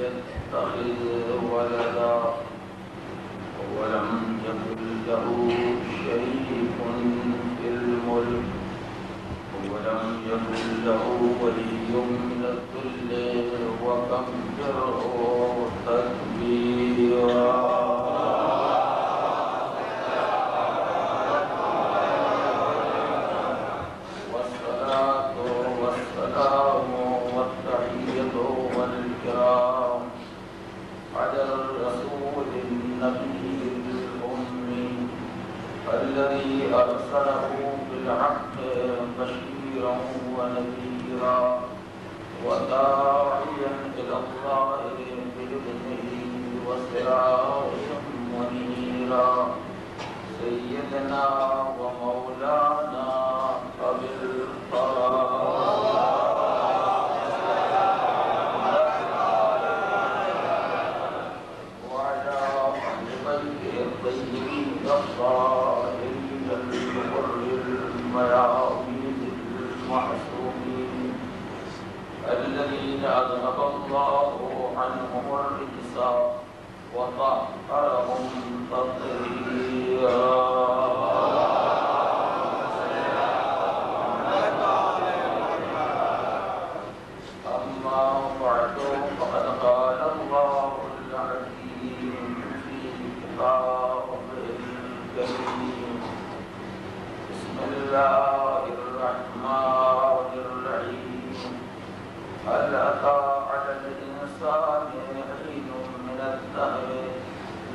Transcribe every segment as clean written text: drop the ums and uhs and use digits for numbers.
يتخذ ولدا ولم يكن له شريك في الملك ولم يكن له ولي من الذل وكبره تكبيرا. والصلاة والسلام والتحية والإكرام على الرسول النبي الأمي الذي أرسله بالحق بشيرا ونذيرا وداعيا إلى الله بإذنه وسراجا منيرا سيدنا ومولانا أبي القاسم وعلى أهل بيته الطيبين الطاهرين الغر الميامين المعصومين الذين أذهب الله عنهم الرجس وطهرهم تطهيرا. أما بعد فقد قال الله العظيم في كتابه الكريم بسم الله الرحمن الرحيم هل أتى على الإنسان حين من الدهر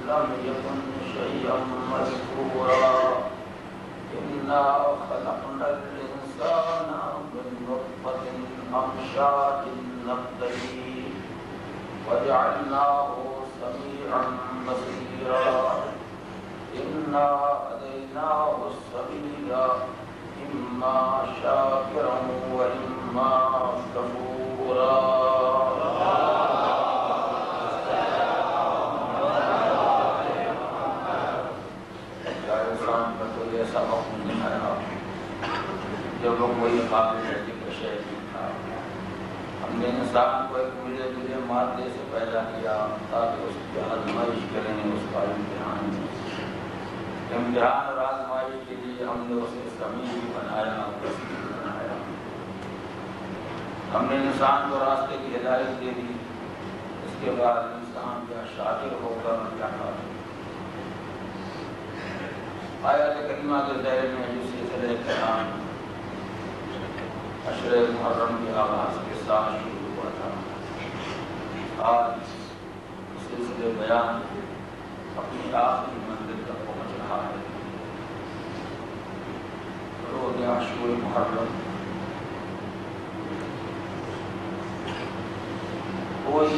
لم يكن شيئا مذكورا إنا خلقنا الإنسان من نطفة أمشاج نبتليه وجعلناه سميعا بصيرا إنا هديناه السبيل إما شاكرا وإما كفورا. ایسا وقت نہیں آیا جب لوگ وہی قابل رہتی کا شہر نہیں تھا. ہم نے انسان کو ایک ملے جلے مادے سے پیدا کیا تاکہ اس کی آزمائش کریں اس کا امتحان اور آزمائش کے لیے ہم نے اسے سمیع بھی بنایا بصیر بنایا. ہم نے انسان کو راستے کی ہدایت دے دی. اس کے بعد انسان کیا شاکر ہو کر کیا کر آیات کریمہ کے دائرے میں جو سلسلہ کلام عشر محرم کے آغاز کے ساتھ شروع ہوا تھا. آج سلسلہ بیان اپنی آخری منزل تک پہنچ رہا ہے. روز عاشور محرم کوئی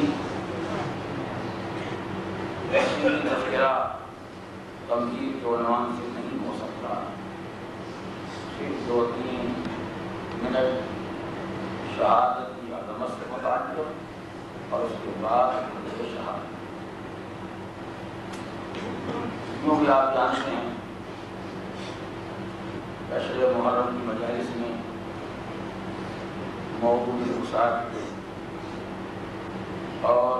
ایسی تذکرہ تمہید کے عنوان سے نہیں ہو سکتا. صرف 2-3 منٹ شہادت کی عظمت سے متعلق اور اس کے بعد شہادت. کیونکہ آپ جانتے ہیں عشر محرم کی مجالس میں موضوع رسالت اور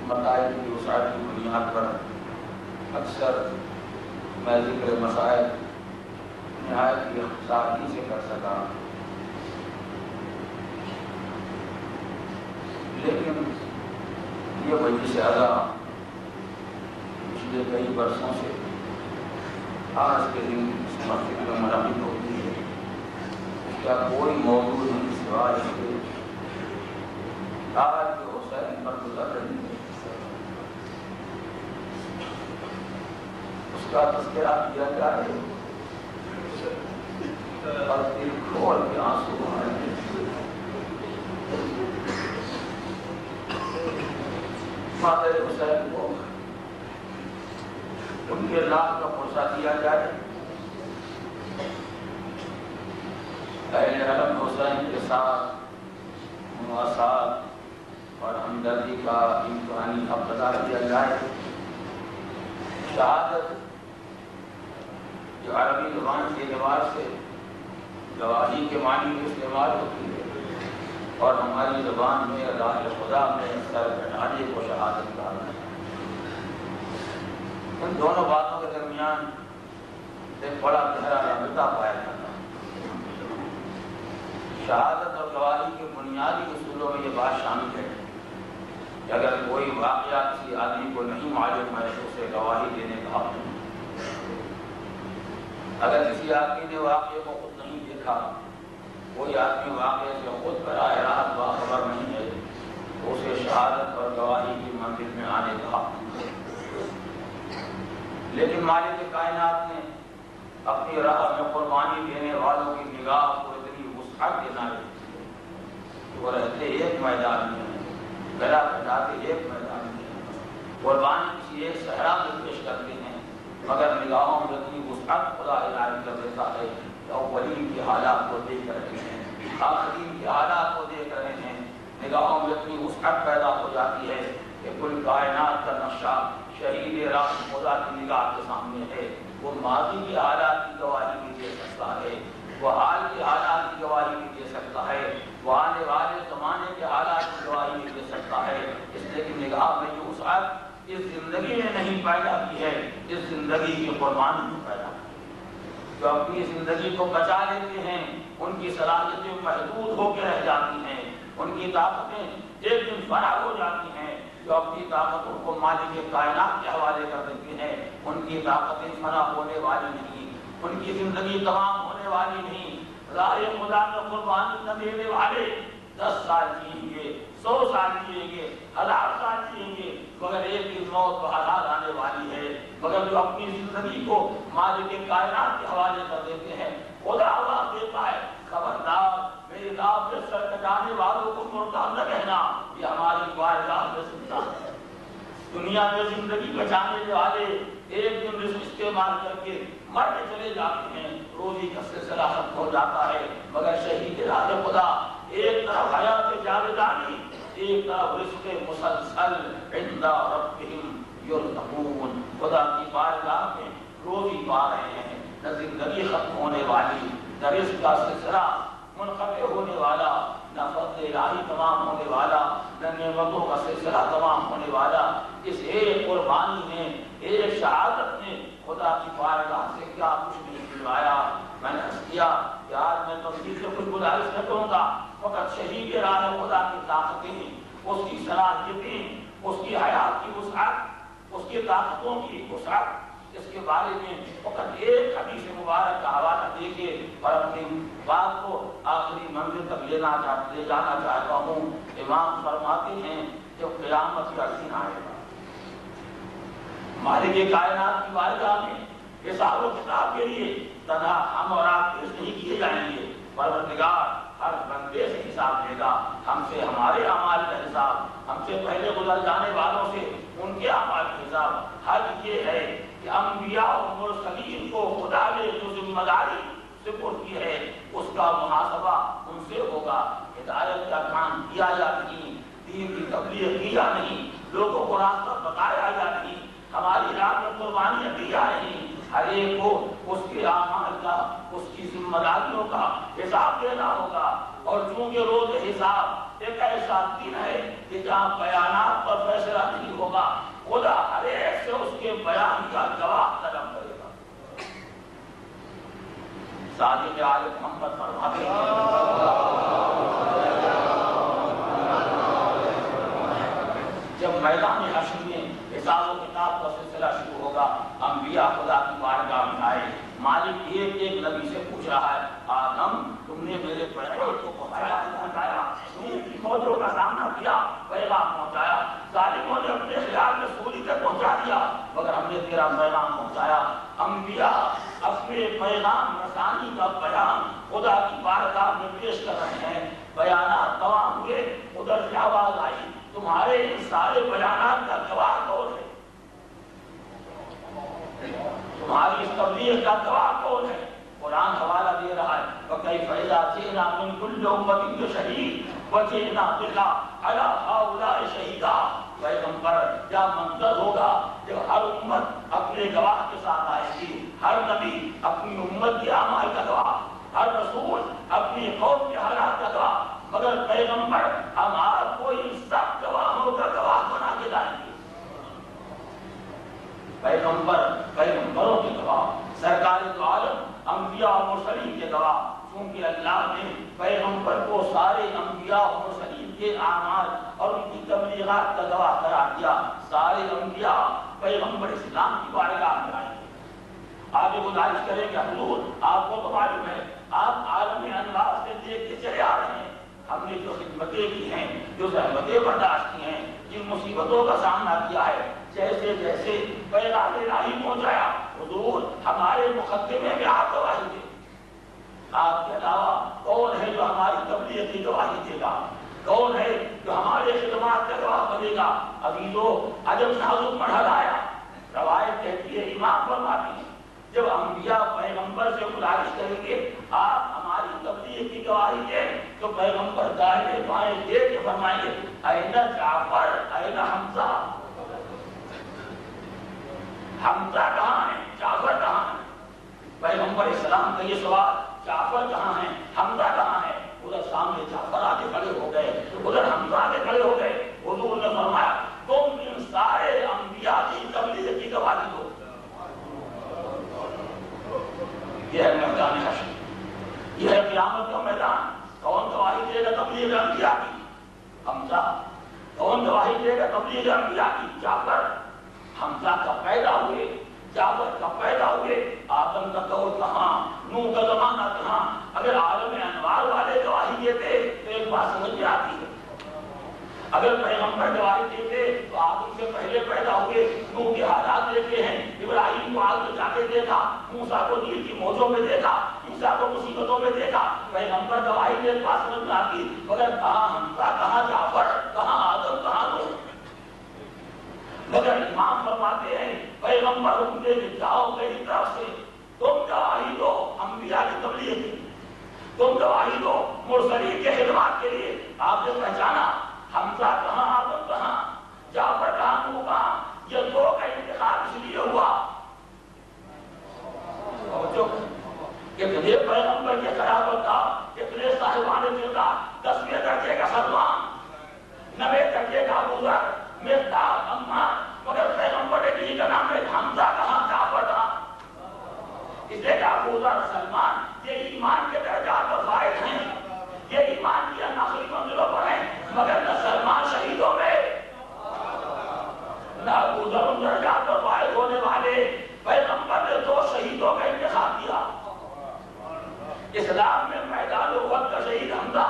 مسائل کی وسعت کی بنیاد پر اکثر میں ذکر مسائل نہایت کی اختصاری سے کر سکا. لیکن یہ وجہ سے زیادہ پچھلے کئی برسوں سے آج کے دن اس مسجد میں منعقد ہوتی ہے. اس کا کوئی موضوع نہیں سوائے اس کے آج کے حسین پر گزر رہی ہے اس کا تذکرہ کیا جائے اور دل کھول کے آنسو آئے. مادر حسین کو ان کے نام کا پرسہ دیا جائے. اہل علم حسین کے ساتھ مواسات اور ہمدردی کا امکانی ابتدا کیا جائے. شہادت جو عربی زبان کے اعتبار سے گواہی کے معنی میں استعمال ہوتی ہے اور ہماری زبان میں راہ خدا میں سر کٹانے کو شہادت کہا ہے۔ ان دونوں باتوں کے درمیان ایک بڑا گہرا رابطہ پایا جاتا ہے۔ شہادت اور گواہی کے بنیادی اصولوں میں یہ بات شامل ہے کہ اگر کوئی واقعہ کسی آدمی کو نہیں معلوم ہے تو اسے گواہی دینے کا حق نہیں۔ اگر کسی آدمی نے واقعے کو خود نہیں دیکھا، کوئی آدمی واقعے سے خود براہ راست باخبر نہیں ہے، تو اسے شہادت اور گواہی کی منزل میں آنے کا حق نہیں۔ لیکن مالک کائنات نے اپنی راہ میں قربانی دینے والوں کی نگاہ کو اتنی وسعت دینا ہے کہ وہ رہتے ایک میدان میں ہیں، گلا کٹاتے ایک میدان میں ہیں، قربانی کسی ایک صحرا میں پیش کرتے ہیں، مگر نگاہوں میں اتنی وسعت خدا الہی کر دیتا ہے کہ اولین کے حالات کو دیکھ رہے ہیں، آخرین کے حالات کو دیکھ رہے ہیں، نگاہوں میں اتنی وسعت پیدا ہو جاتی ہے کہ کل کائنات کا نقشہ شہید راہ خدا کی نگاہ کے سامنے ہے۔ وہ ماضی کے حالات کی گواہی بھی دے سکتا ہے، وہ حال کے حالات کی گواہی بھی دے سکتا ہے، وہ آنے والے زمانے کے حالات کی گواہی بھی دے سکتا ہے، اس لیے کہ نگاہ میں جو وسعت اس زندگی نے نہیں پیدا کی ہے، اس زندگی کی قربانی میں پیدا کی ہے۔ جو اپنی زندگی کو بچا لیتے ہیں ان کی صلاحیتیں محدود ہو کے رہ جاتی ہیں، ان کی طاقتیں ایک دن فراغ ہو جاتی ہیں۔ جو اپنی طاقتوں کو مالک کائنات کے حوالے کر دیتے ہیں ان کی طاقتیں فنا ہونے والی نہیں، ان کی زندگی تمام ہونے والی نہیں۔ راہ خدا میں قربانی نہ دینے والے 10 سال جئیں گے، 100 سال جئیں گے، 1000 سال جئیں گے، مگر ایک دن موت بہرحال آنے والی ہے۔ مگر جو اپنی زندگی کو مالک کائنات کے حوالے کر دیتے ہیں، خدا آواز دیتا ہے خبردار میری راہ پہ سر کٹانے والوں کو مردہ نہ کہنا، یہ ہماری بارگاہ میں سنتا ہے۔ دنیا میں زندگی بچانے والے ایک دن رزق استعمال کر کے مر کے چلے جاتے ہیں، روزی کا سلسلہ ختم ہو جاتا ہے، مگر شہید راہ خدا ایک طرف حیات جاودانی، ایک طرف رزق مسلسل عند ربهم یرزقون، خدا کی بارگاہ میں روزی پا رہے ہیں، نہ زندگی ختم ہونے والی، نہ رزق کا سلسلہ منقطع ہونے والا، نہ فضل الہی تمام ہونے والا، نہ نعمتوں کا سلسلہ تمام ہونے والا۔ اس ایک قربانی نے، ایک شہادت نے خدا کی بارگاہ سے کیا کچھ نہیں دلوایا۔ میں نے عرض کیا کہ آج میں تمہیں سے کچھ گزارش نہ کروں گا، فقط شہید راہ خدا کی طاقتیں، اس کی صلاحیتیں، اس کی حیات کی وسعت، اس کی طاقتوں کی وسعت، اس کے بارے میں فقط ایک حدیث مبارک کا حوالہ دے کے اور اپنی بات کو آخری منزل تک لے جانا چاہتا ہوں۔ امام فرماتے ہیں کہ قیامت کا دن آئے گا، مالک کائنات کی بارگاہ میں حساب و کتاب کے لیے تنہا ہم اور آپ پیش نہیں کیے جائیں گے، پروردگار ہر بندے سے حساب لے گا، ہم سے ہمارے اعمال کا حساب، ہم سے پہلے گزر جانے والوں سے ان کے اعمال کا حساب۔ حج یہ ہے کہ انبیاء اور مرسلین کو خدا نے جو ذمہ داری سپرد کی ہے اس کا محاسبہ ان سے ہوگا۔ ہدایت کا کام کیا یا نہیں، دین کی تبلیغ کی یا نہیں، لوگوں کو راستہ بتایا یا نہیں، ہماری راہ میں قربانیاں دی یا نہیں، ہر ایک کو اس کے اعمال کا، اس کی ذمہ داریوں کا حساب دینا ہوگا۔ اور چونکہ روز حساب ایک ایسا دن ہے کہ جہاں بیانات پر فیصلہ نہیں ہوگا، خدا ہر ایک سے اس کے بیان کا جواب طلب کرے گا۔ صادق آل محمد فرماتے ہیں جب میدان حشر میں حساب و کتاب کا سلسلہ شروع ہوگا، انبیاء خدا کی بارگاہ میں آئے، مالک ایک ایک نبی سے پوچھ رہا ہے آدم تم نے میرے پیغام کو پہنچایا، موجوں کا سامنا کیا، پیغام پہنچایا، ظالموں نے اپنے خیال میں سوری تک پہنچا دیا، مگر ہم نے تیرا پیغام پہنچایا۔ انبیاء اپنے پیغام رسانی کا بیان خدا کی بارگاہ میں پیش کر رہے ہیں، بیانات تمام ہوئے، ادھر سے آواز آئی تمہارے ان سارے بیانات کا گواہ کون ہے، تمہاری اس تبلیغ کا گواہ کون ہے؟ قرآن حوالہ دے رہا ہے وَكَيْفَ إِذَا جِئْنَا مِنْ كُلِّ أُمَّةٍ بِشَهِيدٍ وَجِئْنَا بِكَ عَلَىٰ هَٰؤُلَاءِ شَهِيدًا۔ پیغمبر کیا منظر ہوگا جب ہر امت اپنے گواہ کے ساتھ آئے گی، ہر نبی اپنی امت کے اعمال کا گواہ، ہر رسول اپنی قوم کے حالات کا گواہ، مگر پیغمبر اور ان کی تبلیغات کا گواہ قرار دیا، سارے انبیاء پیغمبر اسلام کی بارگاہ میں آئے گے، آگے گزارش کریں گے حضور آپ کو تو معلوم ہے آپ عالم انوار سے دیکھ کے چلے آ رہے ہیں، ہم نے جو خدمتیں کی ہیں، جو زحمتیں برداشت کی ہیں، جن مصیبتوں کا سامنا کیا ہے، جیسے جیسے پیغام الہی پہنچایا حضور ہمارے مقدمے میں آپ گواہی دیں، آپ کے علاوہ کون ہے جو ہماری تبلیغ کی گواہی دے گا، کون ہے جو ہمارے خدمات کا گواہ بنے گا؟ عزیزو عجب نازک مرحلہ آیا، روایت کہتی ہے، امام فرماتی ہے جب انبیاء پیغمبر سے گزارش کریں گے آپ ہماری تبلیغ کی گواہی دیں، تو پیغمبر دائیں بائیں دیکھ کے فرمائیں گے این جعفر این حمزہ، حمزہ کہاں ہے، جعفر کہاں ہے؟ پیغمبر اسلام کا یہ سوال، جعفر کہاں ہے، حمزہ کہاں ہے؟ ادھر سامنے جعفر آگے کھڑے ہو گئے، ادھر حمزہ آگے کھڑے ہو گئے، حضور نے فرمایا تم ان سارے انبیاء کی تبلیغ کی گواہی دو۔ یہ ہے میدان حشر، یہ ہے قیامت کا میدان، کون گواہی دے گا تبلیغ انبیاء کی؟ حمزہ۔ کون گواہی دے گا تبلیغ انبیاء کی؟ جعفر۔ حمزہ کب پیدا ہوئے، جعفر کب پیدا ہوئے، آدم کا دور کہاں، نوح کا زمانہ کہاں؟ اگر عالم انوار والے گواہی دیتے تو ایک بات سمجھ میں آتی ہے، اگر پیغمبر گواہی دیتے تو آدم سے پہلے پیدا ہوئے، نوح کے حالات دیکھے ہیں، ابراہیم کو آگ میں جا کے دیکھا، موسیٰ کو نیل کی موجوں میں دیکھا، عیسیٰ کو مصیبتوں میں دیکھا، پیغمبر گواہی دے تو بات سمجھ میں آتی، مگر کہاں حمزہ، کہاں جعفر، کہاں آدم، کہاں نوح؟ مگر امام فرماتے ہیں پیغمبر حکم دے کہ جاؤ میری طرف سے تم گواہی دو انبیاء کی تبلیغ کی، تم گواہی دو مرسلین کے خدمات کے لیے۔ آپ نے پہچانا حمزہ کہاں، آدم کہاں، جعفر کہاں، نوح کہاں؟ یہ دو کا انتخاب اس لیے ہوا اتنے پیغمبر کے خلافت کا، اتنے صاحبان کردار، 10ویں درجے کا سلمان، 9ویں درجے کا ابو ذر، مقداد، عمار، مگر پیغمبر کی کا نام ہے حمزہ کہاں، جعفر کہاں؟ اس لیے کہ ابو ذر، سلمان یہ ایمان کے درجات پر فائز ہیں، یہ ایمان کی آخری منزلوں پر ہیں، مگر نہ سلمان شہیدوں میں، نہ ابو ذر ان درجات پر فائز ہونے والے۔ پیغمبر نے 2 شہیدوں کا انتخاب کیا، اسلام میں میدان احد کا شہید حمزہ،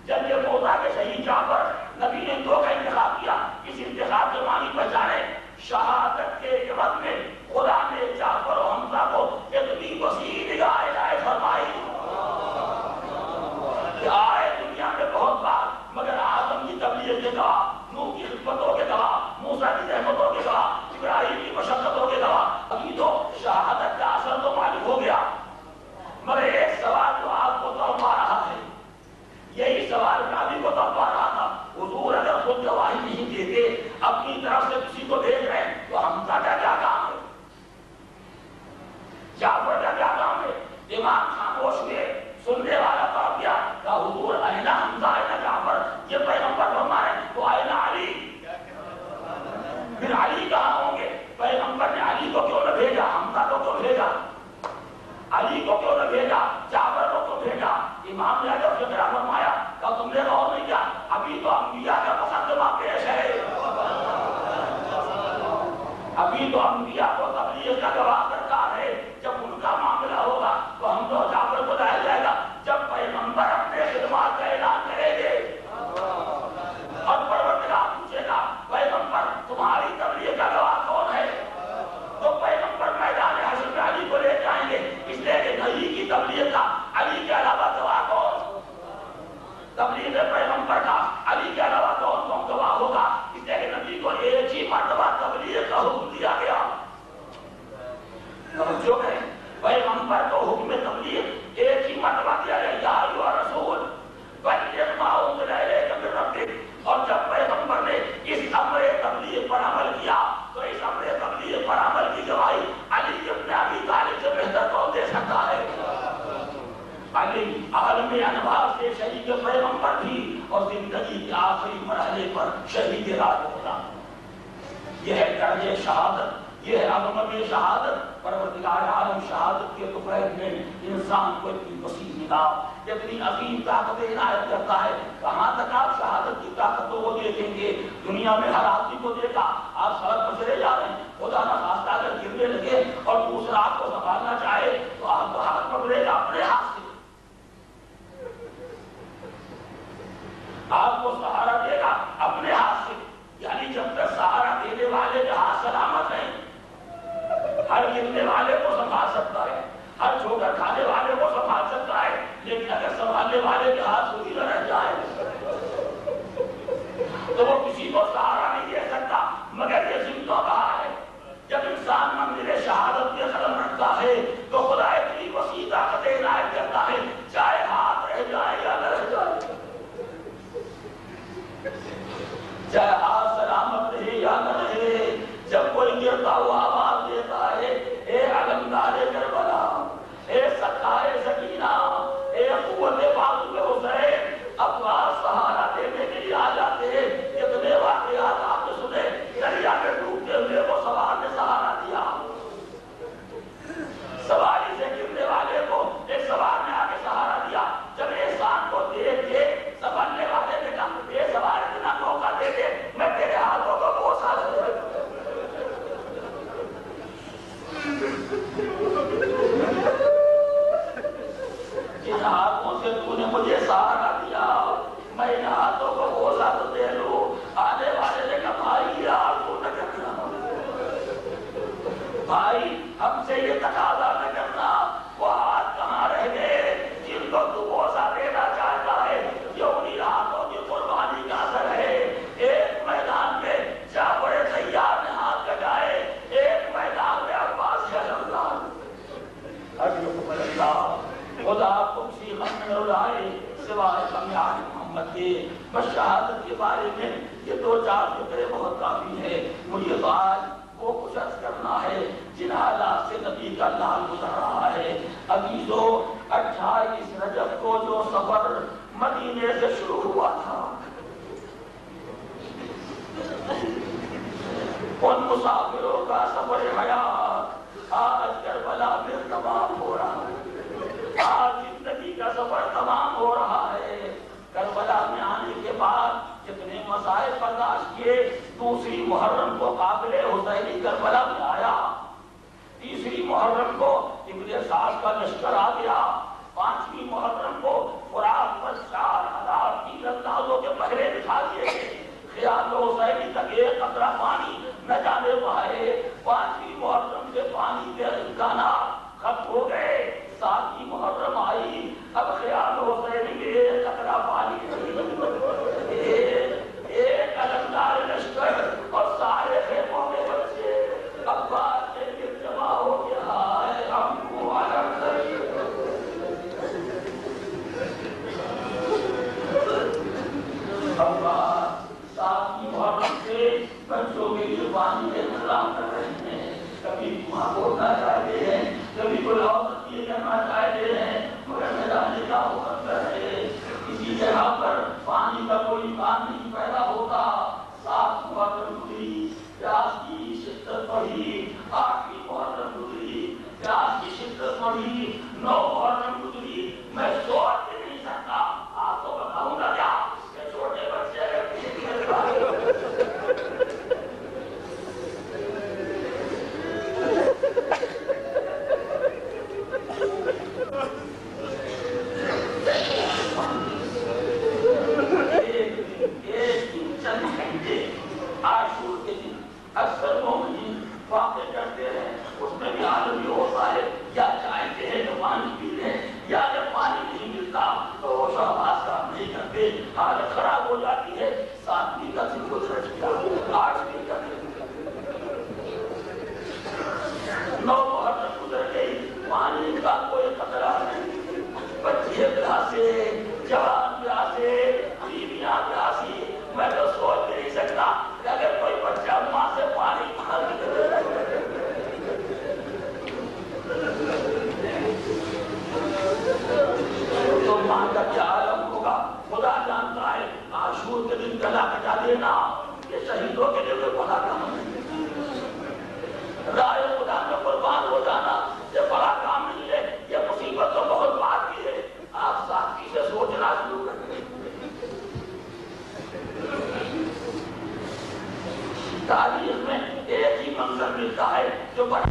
جنگ موطا کے شہید جعفر، نبی نے 2 کا انتخاب کیا۔ اس انتخاب کے معنی پہچانے، شہادت کے عوض میں خدا نے جعفر و حمزہ کو اتنی وسیع نگاہ عنایت فرمائی کہ آئے دنیا میں بہت بار، مگر آدم کی تبلیغ کے گواہ، نوح کی خدمتوں کے گواہ، موسیٰ کی رحمتوں کے گواہ، ابراہیم کی مشقتوں کے گواہ۔ ابھی تو شہادت کا اثر تو معلوم ہو گیا، مگر ایک سوال جو آپ کو تڑپا رہا ہے، یہی سوال نبی کو تڑپا رہا تھا، حضور اگر خود گواہی نہیں دیتے، اپنی طرف سے کسی کو بھیج رہے ہیں، تو حمزہ کا کیا کام ہے، جعفر کا کیا کام ہے؟ امام خاموش ہوئے، سننے والا تڑپ گیا، کہا حضور این حمزہ این جعفر، یہ پیغمبر فرما رہے ہیں، تو این علی، پھر علی کہاں ہوں گے؟ پیغمبر نے علی کو کیوں نہ بھیجا، حمزہ کو کیوں بھیجا، علی کو کیوں نہ بھیجا، جعفر کو کیوں بھیجا؟ امام نے جب فکر فرمایا، کہا تم نے غور نہیں کیا، ابھی تو انبیاء کا مقدمہ پیش ہے، ابھی تو انبیاء کو تبلیغ کا گواہ درکار ہے، جب ان کا معاملہ ہوگا تو ہم تو جعفر کو لایا جائے گا، جب پیغمبر اپنے خدمات کا اعلان کریں گے اور پروردگار پوچھے گا پیغمبر تمہاری تبلیغ کا گواہ کون ہے، تو پیغمبر میدان حشر میں علی کو لے جائیں گے، اس لیے کہ نبی کی تبلیغ کا علی کے علاوہ گواہ کون، تبلیغ پیغمبر کا علی کے علاوہ کون گواہ ہوگا، اس لیے کہ نبی کو ایک ہی مرتبہ تبلیغ کا حکم دیا گیا۔ جو ہے پیغمبر کو حکم تبلیغ ایک ہی مرتبہ دیا گیا، یا ایھا رسول بلغ ما انزل الیک من ربک، اور جب پیغمبر نے اس امر تبلیغ پر عمل کیا تو اس امر تبلیغ پر عمل کی گواہی علی ابن ابی طالب سے بہتر کون دے سکتا ہے؟ علی عالم انوار سے شہید پیغمبر بھی، اور زندگی کے آخری مرحلے پر شہید راہ ہوتا، یہ ہے درجہ شہادت، یہ ہے عظمت شہادت. پروردگار عالم شہادت کے دوپہر میں انسان کو اتنی وسیع نگاہ اتنی عظیم طاقت عنایت کرتا ہے. کہاں تک آپ شہادت کی طاقت کو دیکھیں گے؟ دنیا میں ہر آدمی کو دیکھا آپ سڑک پر چلے جا رہے ہیں, خدا نہ خواستہ اگر گرنے لگے اور دوسرا آپ کو سنبھالنا چاہے تو آپ کو ہاتھ پکڑے گا اپنے ہاتھ سے, آپ کو سہارا دے گا اپنے ہاتھ سے. یعنی جب تک سہارا دینے والے کے ہاتھ سلامت ہیں, ہر گرنے والے کو سنبھال سکتا ہے, ہر ٹھوکر کھانے والے کو سنبھال سکتا ہے, لیکن اگر سنبھالنے والے کے ہاتھ سوئی نہ رہ جائے تو وہ کسی کو سہارا نہیں دے سکتا. مگر یہ زندہ کہا ہے جب انسان منزل شہادت کے قدم رکھتا ہے تو خدا اتنی وسیع طاقت عنایت کرتا ہے, چاہے ہاتھ رہ جائے یا نہ رہ جائے, چاہے ہاتھ سلامت رہے یا نہ رہے. جب کوئی گرتا ہوا آواز دیتا ہے, اے علمدار کربلا, اے سکھائے سکینہ, اے قوت بازو حسین, افغان سہارا دینے کے لیے آ جاتے ہیں. کتنے واقعات آپ نے سنے, دریا میں ڈوبتے ہوئے کو سوار نے سہارا دیا, سواری سے گرنے والے کو ایک سوار نے آ کے سہارا دیا. جب احسان کو دیکھ کے سنبھالنے والے نے کہا, اے سوار اتنا موقع دے دے, میں تیرے ہاتھوں کو بوسا دے دوں. جن ہاتھوں سے تو نے مجھے سہارا دیا, میں ان ہاتھوں کو بوسا تو دے لوں. آنے والے نے کہا, بھائی یار تو نہ کرنا, بھائی ہم سے یہ تقاضا نہ کرنا. وہ ہاتھ کہاں رہ گئے جن کو تو بوسا دینا چاہتا ہے؟ یہ انہی ہاتھوں کی قربانی کا اثر ہے. ایک میدان میں جعفر طیار نے ہاتھ لگائے, ایک میدان میں عباس یا اللہ خدا کو کسی غم میں نہ رلائے سوائے غم یار محمد کے. بس شہادت کے بارے میں یہ دو چار فکرے بہت کافی ہے. مجھے تو آج وہ کچھ عرض کرنا ہے جن حالات سے نبی کا لال گزر رہا ہے. عزیزو, 28 رجب کو جو سفر مدینے سے شروع ہوا تھا, ان مسافروں کا سفر حیات آج کربلا میں تمام ہو رہا ہے. آج زندگی کا سفر تمام ہو رہا ہے. کربلا میں آنے کے بعد جتنے مسائل برداشت کیے, دوسری محرم کو قابل حسینی کربلا میں آیا, تیسری محرم کو ابن سعد کا لشکر آ گیا, 5ویں محرم کو فرات پر 4000 تیرندازوں کے پہرے دکھا دیے گئے. خیال حسینی تک ایک قطرہ پانی نہ جانے پائے. 5ویں محرم سے پانی کے امکانات ختم ہو گئے. 7ویں محرم آئی, اب خیال حسینی میں ایک قطرہ پانی نہیں. ایک علمدار لشکر اور سارے خیموں کے بچے اب بات کے لیے جمع ہو گیا ہے. ہم کو علم اب بات 7ویں محرم سے بچوں کے لیے پانی کے انتظام کر رہے ہیں. کبھی وہاں بولنا چاہتے ہیں, کبھی کوئی اور یہ کرنا چاہتے ہیں, مگر میرا نکاح ہو سکتا ہے. کسی جگہ پر پانی کا کوئی کام نہیں پیدا ہوتا. 7 محرم گزری, پیاس کی شدت بڑھی. 8ویں محرم گزری, پیاس کی شدت بڑھی. 9 محرم گزری. میں سوچ بھی نہیں سکتا, آپ کو بتاؤں گا کیا کہ چھوٹے بچے اکثر مومنین واقع کرتے ہیں, اس میں بھی عالم یہ ہوتا ہے یا چاہتے ہیں کہ پانی پی لیں, یا جب پانی نہیں ملتا تو وہ شہباز کام نہیں کرتے, حالت خراب ہو جاتی ہے. 7ویں کا دن گزر گیا, 8ویں کا دن, 9 محرم گزر گئی, پانی کا کوئی قطرہ نہیں. بچے پیاسے, جوان پیاسے, بیویاں پیاسی. میں تو سوچ نہیں سکتا کہ اگر کوئی بچہ ماں سے پانی مانگ تو ماں کا کیا عالم ہوگا خدا جانتا ہے. عاشور کے دن گلا کٹا دینا یہ شہیدوں کے لیے کوئی بڑا کام نہیں. ملتا ہے جو بڑا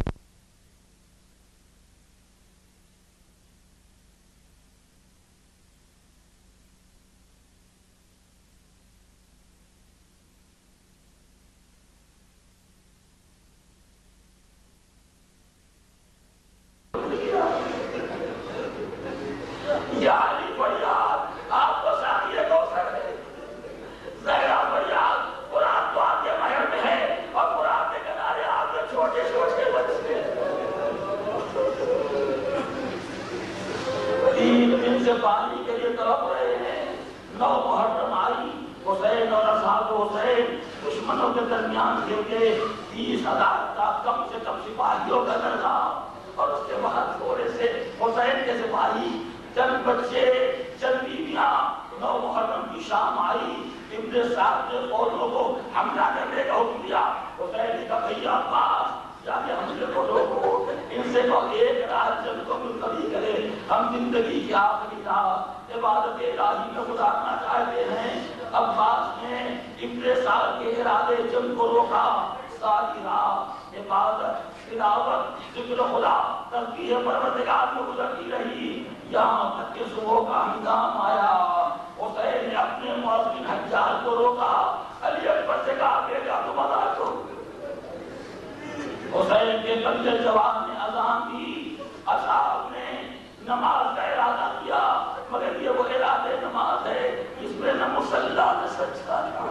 پانی کے لیے تڑپ رہے ہیں. 9 محرم آئی، حسین اور اصحاب حسین دشمنوں کے درمیان گر گئے. 30,000 کا کم سے کم سپاہیوں کا درخواست، اور اس کے بعد تھوڑے سے حسین کے سپاہی، چند بچے، چند بیویاں. 9 محرم کی شام آئی، ابن سعد نے فوجوں کو حملہ کرنے کا حکم دیا. حسین نے کہا بھیا عباس جا کے حملے کو روکو، ان سے تو ایک رات جن کو ملتوی کرے. ہم زندگی کی آخری رات عبادت الہی میں گزارنا چاہتے ہیں. عباس نے ابن سعد کے ارادے جنگ کو روکا. ساری رات عبادت، تلاوت، ذکر خدا، تسبیح پروردگار میں گزرتی رہی. یہاں تک کہ صبح کا ہنگام آیا. حسین نے اپنے مؤذن حجاج کو روکا. علی اکبر سے کہا بیٹا تم ادا کرو. حسین کے بندے جواب نے اذان دی. اصحاب نے نماز کا ارادہ کیا، مگر یہ وہ ارادے نماز ہے جس میں نہ مصلی نہ سجدہ تھا،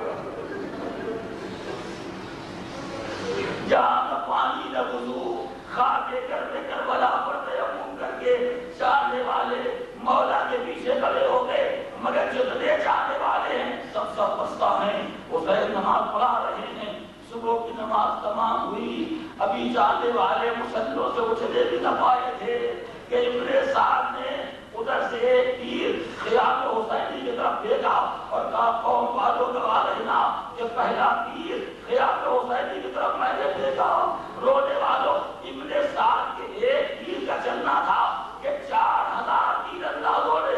جہاں نہ پانی نہ وضو. خاک کرتے کربلا پر تیمم کر کے چاہنے والے مولا کے پیچھے کھڑے ہو گئے، مگر جتنے چاہنے والے ہیں سب پستہ ہیں. حسین نماز پڑھا رہے ہیں. صبح کی نماز تمام ہوئی، ابھی جانے والے مسلوں سے اٹھنے بھی نہ پائے تھے کہ ابن سعد نے ادھر سے ایک تیر خیام حسینی کی طرف پھینکا اور کہا قوم والوں گواہ رہنا کہ پہلا تیر خیام حسینی کی طرف میں نے پھینکا. رونے والوں ابن سعد کے ایک تیر کا چلنا تھا کہ 4,000 تیر اندازوں نے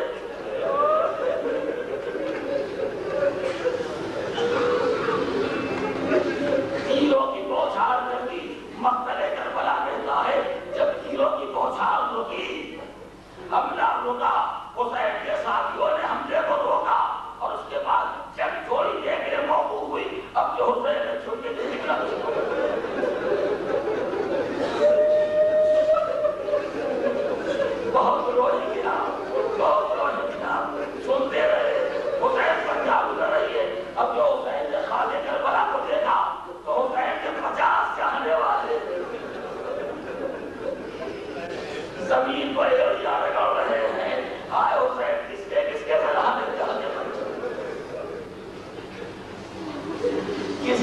تیروں کی بوچھار کر دی. مقتل کربلا کہتا ہے جب تیروں کی بوچھار رکی، حملہ رکا، حسین کے ساتھیوں نے حملے کو روکا، اور اس کے بعد جب تھوڑی دیر کے لیے موقوف ہوئی. اب جو حسین نے چھوٹے دے نکلا بہت روئی گیا، بہت روئی گیا. سنتے رہے حسین پر کیا گزر رہی ہے. اب جو حسین نے خالے کربلا کو دیکھا تو حسین کے 50 چاہنے والے زمین پر ایڑیاں رگڑ رہے ہیں. ہائے حسین کس کے سراہنے جانے پر، کس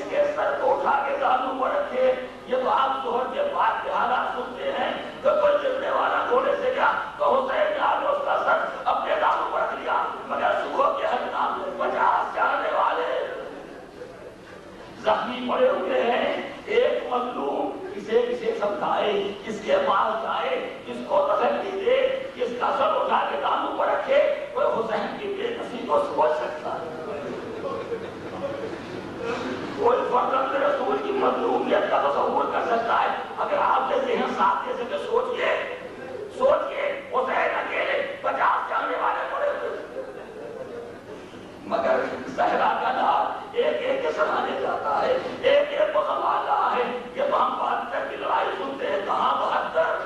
کے سر کو اٹھا کے دانوں پر رکھے. یہ تو آپ ظہر کے بعد کے حالات سنتے ہیں کہ کوئی لکھنے والا گھوڑے سے گیا تو حسین نے آگے اس کا سر اپنے دانوں پر رکھ لیا، مگر صبح کے حجام 50 جانے والے زخمی پڑے ہوئے ہیں. ایک مظلوم کسے سمجھائے، کس کے پاس جائے، کس کو تسلی دے، کس کا سر اٹھا کے دانوں پر رکھے. کوئی حسین کی بے کسی کو سوچ سکتا ہے، کوئی فرزند رسول کی مظلومیت کا تصور کر سکتا ہے. اگر آپ کے ذہن صاف دے سکے سوچئے حسین اکیلے 50 جانے والے پڑے ہوئے، مگر صحرا کا نار ایک ایک کے سرانے جاتا ہے، ایک ایک کو سنبھال رہا ہے. یہ تو ہم 72 کی لڑائی سنتے ہیں، کہاں 72.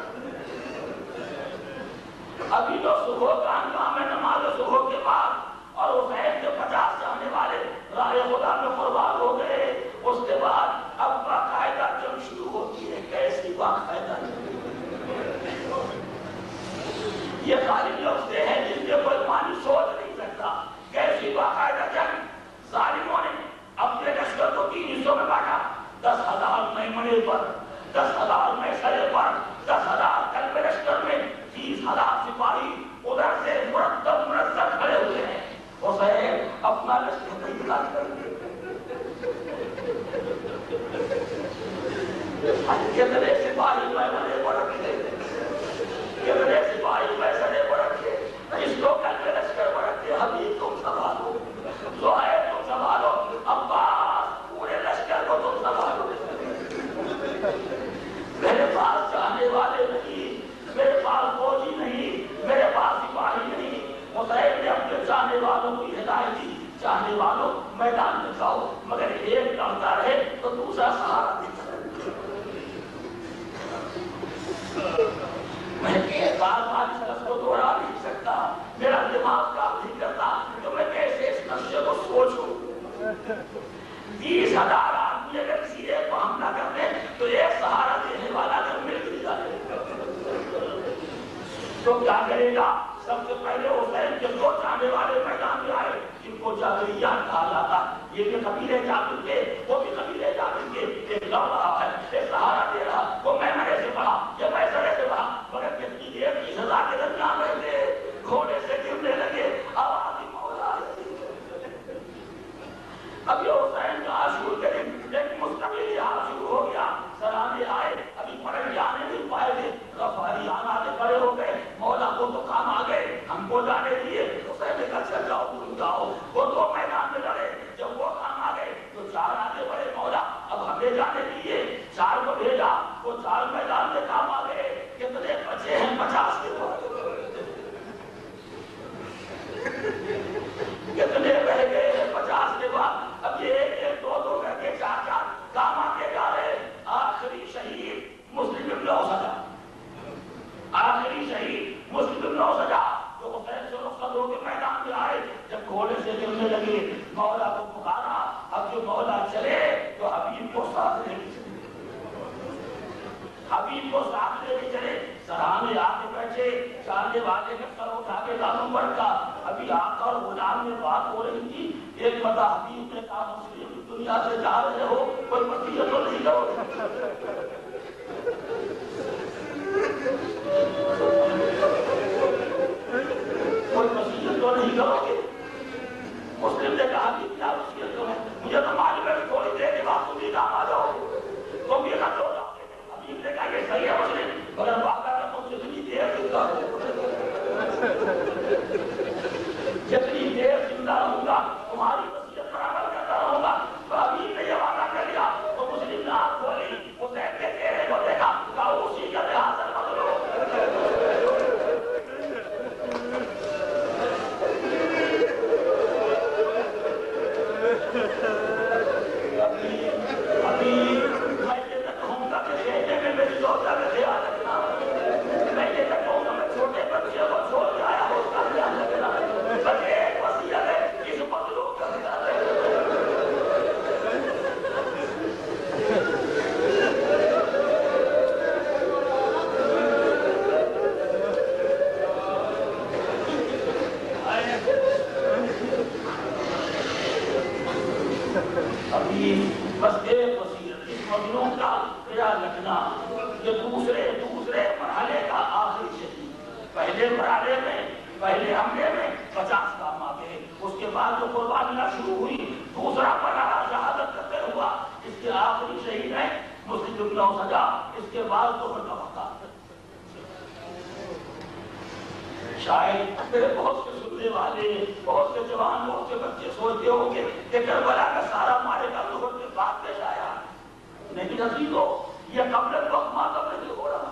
ابھی تو صبح کا ہنگام ہے نماز صبح کے بعد، اور حسین کے 50 جانے والے راہ خدا میں قربان ہو گئے. اس کے بعد اب باقاعدہ جنگ شروع ہوتی ہے. کیسی باقاعدہ جنگ؟ یہ خالی لفظ ہیں جن کے کوئی معنی سوچ نہیں سکتا. کیسی باقاعدہ جنگ؟ ظالموں نے اپنے لشکر کو 3 حصوں میں بانٹا. 10,000 میمنے پر، 10,000 میسرے پر، 10,000 قلب لشکر میں، 30,000 سپاہی ادھر سے مرتب منظم کھڑے ہوئے ہیں. حسین اپنا لشکر تیار کر دے. کتنے سپاہی میمنے پر رکھے، کتنے سپاہی میسرے پر رکھے، اس کو قلب لشکر پر رکھے. حبیب تم سنبھالو، زہیر تم سنبھالو، عباس پورے لشکر کو تم سنبھالو. ایک لڑتا رہے تو دوسرا سہارا دیتا رہے. میں ایک بار اس لفظ کو دوہرا نہیں سکتا, میرا دماغ کام نہیں کرتا تو میں کیسے اس نقشے کو سوچوں. 20,000 آدمی اگر کسی ایک کو حملہ کرتے تو ایک سہارا دینے والا اگر مل بھی جائے تو کیا کرے گا؟ سب سے پہلے حسین کے 2 جانے والے میدان میں آئے جن کو جابریان کہا جاتا. یہ بھی قبیلے جابر کے, وہ بھی قبیلے جابر کے. ایک لڑ رہا ہے, ایک سہارا دے رہا, وہ میمنے سے پڑھا, یہ میسرے سے پڑھا, مگر کتنی دیر 20,000 کے درمیان رہتے, گھوڑے سے گرنے لگے, آواز ہی مولا. اب یہ حسین کا عاشور کے دن ایک مستقل یہاں شروع ہو گیا. سرانے آئے, ابھی پڑھنے جانے نہیں پائے تھے, غفاری آنا سے کھڑے ہو گئے. مولا کو تو کام آ گئے, ہم کو جانے دیے. حسین نے کہا چل جاؤ, تم جاؤ. وہ 2 میدان میں لڑے, جب وہ کام آ گئے تو 4 آگے بڑھے. مولا اب ہمیں جانے دیے, 4 کو بھیجا, وہ 4 میدان میں کام آ گئے. کتنے بچے ہیں؟ 50 کے بعد. کتنے رہ گئے ہیں 50 کے بعد؟ اب یہ 1-1, 2-2 کر کے 4-4 کام آتے جا رہے. آخری شہید مسلم ابن اوسجا, آخری شہید مسلم ابن اوسجا جو حسین سے رخصت ہو کے میدان میں آئے. جب گھوڑے سے گرنے لگے, مولا کو پکارا. اب جو مولا چلے تو حبیب کو ساتھ لے کے چلے, حبیب کو ساتھ لے کے چلے. سرانے آ کے بیٹھے, جانے والے کا سر اٹھا کے دانوں پر کا. ابھی آقا اور غلام میں بات ہو رہی تھی. ایک بتا حبیب نے کہا مسلم دنیا سے جا رہے ہو, کوئی وصیت تو نہیں کرو. کوئی وصیت تو نہیں کرو گے؟ مسلم نے کہا کہ کیا وصیت کرو؟ مجھے تو معلوم ہے تھوڑی دیر کے بعد تم بھی کام آ جاؤ, تم یہ نہ ہو جاؤ گے. حبیب نے کہا یہ صحیح ہے مسلم, مگر واقعہ میں تم سے اتنی دیر زندہ جتنی دیر زندہ رہوں گا تمہاری وصیت پر عمل کرتا رہوں گا. تو حبیب نے یہ وعدہ کر لیا. تو مسلم نے آنکھ کھولی, حسین کے چہرے کو دیکھا, کہا اسی کا حاصل مت لو. بس ایک وصیت, اس مظلوم کا خیال رکھنا. یہ دوسرے مرحلے کا آخری شہید. پہلے مرحلے میں, پہلے حملے میں 50 کام آ گئے. اس کے بعد جو قربانیاں شروع ہوئی, دوسرا مرحلہ شہادت کرتے ہوا. اس کے آخری شہید ہے مسلم ابن اوسجا. اس کے بعد تو ان کا وقت. شاید میرے بہت سے سننے والے, بہت سے جوان, بہت سے بچے سوچتے ہوں گے کہ کربلا کا سارا مارے کا ظہر کے بعد پیش آیا. لیکن عزیزو, یہ قبل الوقت ماتم نہیں ہو رہا.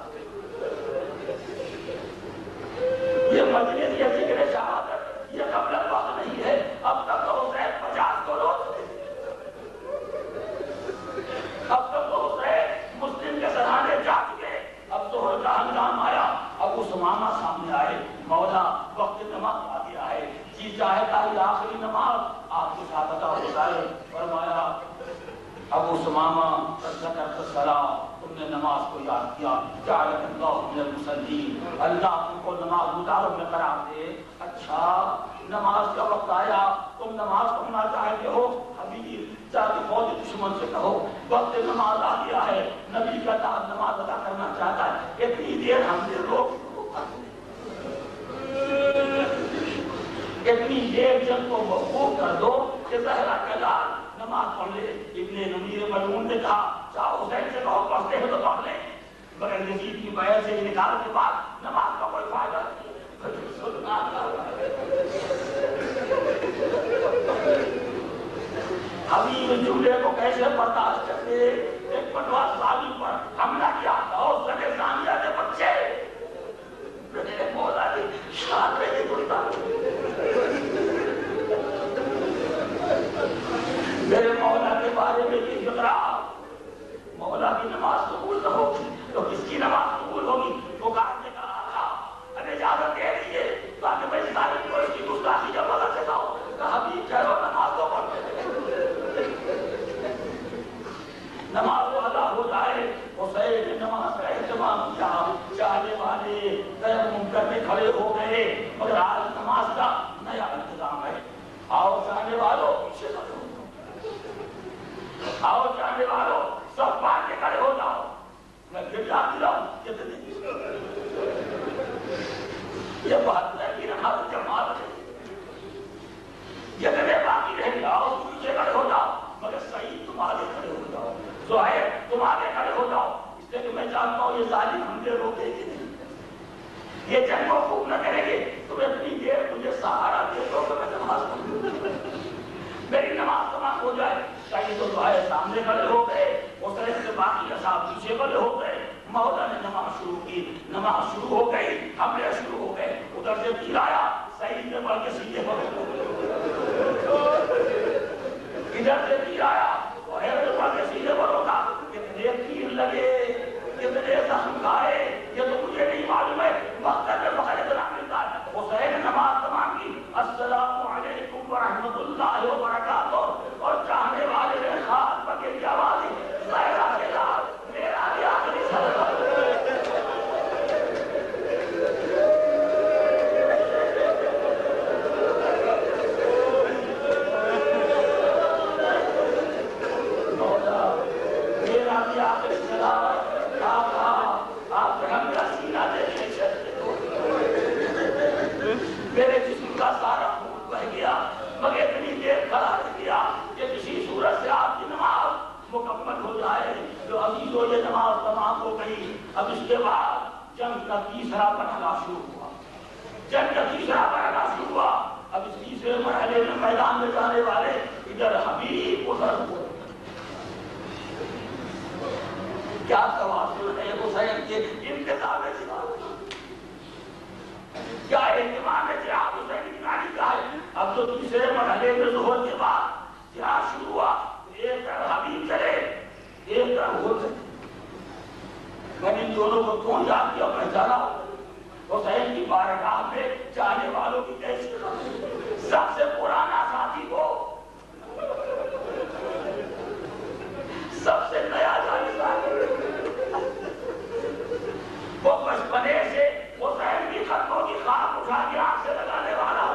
یہ مجلس, یہ ذکر شہادت, یہ قبل الوقت نہیں ہے. اب تک تو حسین 50 کو روز, اب تک تو حسین مسلم کے سرانے جا چکے. اب ظہر کا ہنگام آیا. ابو سمامہ سامنے آئے. مولا وقت نماز آ گیا ہے, جی چاہتا ہے آخری نماز آپ کے ساتھ ادا ہو جائے. فرمایا ابو سمامہ ذکرت الصلاۃ, تم نے نماز کو یاد کیا. جعلک اللہ من المصلین, اللہ تم کو نماز مطابق میں قرار دے. اچھا نماز کا وقت آیا, تم نماز پڑھنا چاہتے ہو. حبیب جا کے فوج دشمن سے کہو وقت نماز آ گیا ہے, نبی کا نماز ادا کرنا چاہتا ہے. اتنی دیر ہم نے روک, اتنی دیر جن کو موقوف کر دو کہ زہرا کا لال نماز پڑھ لے. ابن نمیر مجنون نے کہا چاہو حسین سے کہو پڑھتے ہیں تو پڑھ لیں, مگر یزید کی بیعت سے نکال کے بعد نماز کا کوئی فائدہ نہیں. حبیب جملے کو کیسے برداشت کرتے. ایک بٹوا ظالم پر حملہ کیا, اور سنے ثانیہ کے بچے میرے مولا کی شان میں یہ گڑتا. میرے مولا کے بعد کربلا کی نماز قبول نہ ہوگی تو کس کی نماز قبول ہوگی؟ پکارنے کا آقا ہمیں اجازت دے دیجیے تاکہ میں اسرائیل کو اس کی گستاخی کا پتہ چلاؤں. کہا بھی چلو نماز تو پڑھتے نماز ادا ہو جائے. حسین نے نماز کا اہتمام کیا. چاہنے والے تیمم کرنے کھڑے ہو گئے مگر آج نماز کا نیا انتظام ہے. آؤ چاہنے والوں پیچھے کھڑے ہو جاؤ. آؤ چاہنے والوں سب پار کے کھڑے ہو جاؤ. میں پھر یاد دلاؤں کتنے یہ بات ہے کہ ہماری جماعت ہے. جتنے باقی رہ جاؤ پیچھے کھڑے ہو جاؤ مگر صحیح تم آگے کھڑے ہو جاؤ. زہیر تم آگے کھڑے ہو جاؤ. اس لیے کہ میں جانتا ہوں یہ ظالم ہم نے روکے گی نہیں. یہ جنگ خوب نہ کریں گے. تمہیں اتنی دیر مجھے سہارا دے دو کہ میں نماز پڑھوں. میری نماز تمام ہو جائے. شاہی تو زہیر سامنے کھڑے ہو گئے. اس طرح سے باقی اصحاب پیچھے کھڑے ہو گئے. مولا نے نماز شروع کی. نماز شروع ہو گئی. حملے شروع ہو گئے. ادھر سے تیر آیا. سعید نے پڑھ کے سیدھے پڑھو. ادھر سے تیر آیا. زہیر نے پڑھ کے سیدھے پڑھو تھا. کتنے تیر لگے کتنے زخم کھائے یہ تو مجھے نہیں معلوم ہے. وقت میں فقط اتنا ملتا ہے. حسین نے نماز تمام کی. السلام علیکم ورحمۃ اللہ وبرکاتہ. اور چاہنے والے نے خاص بکے کی آواز زہرا کے لال میرا بھی آخری صدقہ. میرے جسم کا سارا خون بہ گیا مگر اتنی دیر کھڑا رہ گیا کہ کسی صورت سے آپ کی نماز مکمل ہو جائے. جو عزیزوں یہ نماز تمام ہو گئی. اب اس کے بعد جنگ کا تیسرا مرحلہ شروع ہوا. جنگ کا تیسرا مرحلہ شروع ہوا. اب اس تیسرے مرحلے میں میدان میں جانے والے ادھر حبیب ادھر ہوئے. کیا توازن ہے حسین کے انتظام جہاد. کیا اہتمام ہے جہاد حسین کی ناری کا ہے. اب تو تیسرے مرحلے میں ظہر کے بعد جہاد شروع ہوا. ایک طرف حبیب چلے ایک طرف ہو چلے. میں نے ان دونوں کو کون یاد کیا پہچانا. حسین کی بارگاہ میں جانے والوں کی کیسی سب سے پرانا ساتھی کو سب سے نیا جانے والے وہ بچپنے سے حسین کی خطوں کی خواب اٹھا کے آنکھ سے لگانے والا.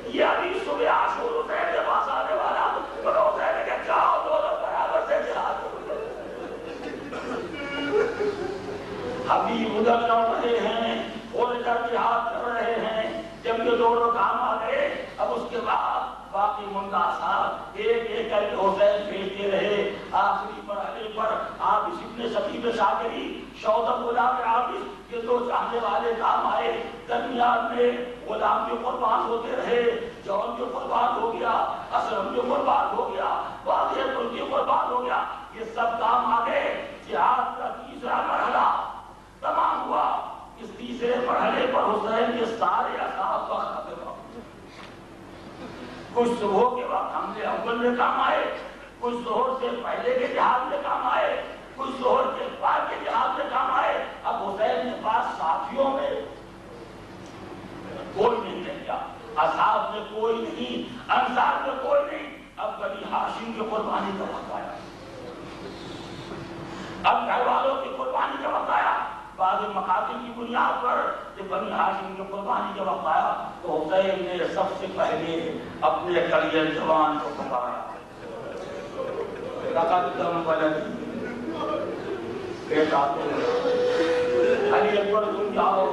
یہ ابھی صبح عاشور حسین کے پاس آنے والا. تو حسین نے کہا جاؤ دونوں برابر سے جہاد. حبیب ادھر لڑ رہے ہیں اور ادھر جہاد کر رہے ہیں. جب یہ دونوں کام آ گئے اب اس کے بعد باقی منڈا صاحب ایک ایک کر کے حسین بھیجتے رہے. آخری مرحلے پر آپ اس ابن شبیب شاکری شوذب غلام عابد یہ دو چاہنے والے کام آئے. درمیان میں غلام جو قربان ہوتے رہے. جون جو قربان ہو گیا. اسلم جو قربان ہو گیا. واضح جو قربان ہو گیا. یہ سب کام آ گئے. جہاد کا تیسرا مرحلہ تمام ہوا. اس تیسرے مرحلے پر حسین کے سارے اصحاب وقت ختم ہو. کچھ صبح کے وقت حملے اول میں کام آئے. کچھ ظہر سے پہلے کے جہاد میں کام آئے. کچھ ظہر کے بعد کے جہاد میں کام آئے. اب حسین کے پاس ساتھیوں میں کوئی نہیں رہ گیا. اصحاب میں کوئی نہیں. انصار میں کوئی نہیں. اب بنی ہاشم کی قربانی کا وقت آیا. اب گھر والوں کی قربانی کا وقت آیا. بعض مقاصد کی بنیاد پر جب بنی ہاشم کی قربانی کا وقت آیا تو حسین نے سب سے پہلے اپنے کلیہ جوان کو پکارا. تقدم ولدی بیٹا علی اکبر تم جاؤ.